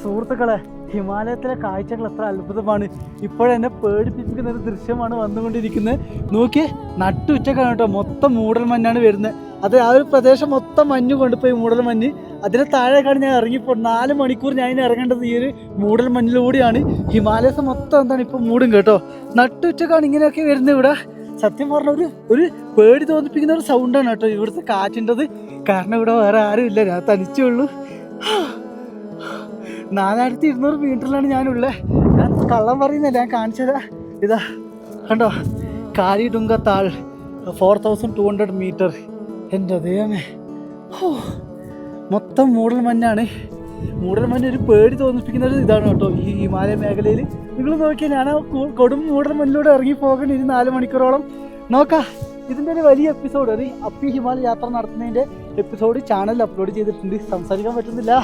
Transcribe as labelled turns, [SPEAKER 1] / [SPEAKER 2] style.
[SPEAKER 1] സുഹൃത്തുക്കളെ, ഹിമാലയത്തിലെ കാഴ്ചകൾ എത്ര അത്ഭുതമാണ്. ഇപ്പോഴെന്നെ പേടിപ്പിക്കുന്ന ഒരു ദൃശ്യമാണ് വന്നുകൊണ്ടിരിക്കുന്നത്. നോക്കി, നട്ടുച്ചക്കാണ് കേട്ടോ, മൊത്തം മൂടൽ മഞ്ഞാണ് വരുന്നത്. അത് ആ ഒരു പ്രദേശം മൊത്തം മഞ്ഞ് കൊണ്ടുപോയി, മൂടൽ മഞ്ഞ്. അതിന് താഴേക്കാണ് ഞാൻ ഇറങ്ങിപ്പോൾ 4 മണിക്കൂർ ഞാൻ ഇനി ഇറങ്ങേണ്ടത് ഈ ഒരു മൂടൽ മഞ്ഞിലൂടെയാണ്. ഹിമാലയസ് മൊത്തം എന്താണ് ഇപ്പോൾ മൂടും കേട്ടോ. നട്ടുച്ചക്കാണ് ഇങ്ങനെയൊക്കെ വരുന്നത് ഇവിടെ. സത്യം പറഞ്ഞ ഒരു പേടി തോന്നിപ്പിക്കുന്ന ഒരു സൗണ്ടാണ് കേട്ടോ ഇവിടുത്തെ കാറ്റിൻ്റെത്. കാരണം ഇവിടെ വേറെ ആരും ഇല്ല, ഞാൻ തനിച്ചേ ഉള്ളൂ. 4200 മീറ്ററിലാണ് ഞാനുള്ളത്. ഞാൻ കള്ളം പറയുന്നില്ല, ഞാൻ കാണിച്ചതാ. ഇതാ കണ്ടോ, കാലിഡുങ്ക താൾ 4200 മീറ്റർ. എൻ്റെ ദൈവമേ, മൊത്തം മൂടൽ മഞ്ഞാണ്. മൂടൽ മഞ്ഞ് ഒരു പേടി തോന്നിപ്പിക്കുന്ന ഒരു ഇതാണ് കേട്ടോ ഈ ഹിമാലയ മേഖലയിൽ. നിങ്ങൾ നോക്കിയാൽ ഞാൻ കൊടും മൂടൽ മഞ്ഞിലൂടെ ഇറങ്ങി പോകേണ്ടി 4 മണിക്കൂറോളം. നോക്കാം, ഇതിൻ്റെ ഒരു വലിയ എപ്പിസോഡ്, ഒരു അപ്പി ഹിമാലയ യാത്ര നടത്തുന്നതിൻ്റെ എപ്പിസോഡ് ചാനലിൽ അപ്ലോഡ് ചെയ്തിട്ടുണ്ട്. സംസാരിക്കാൻ പറ്റുന്നില്ല.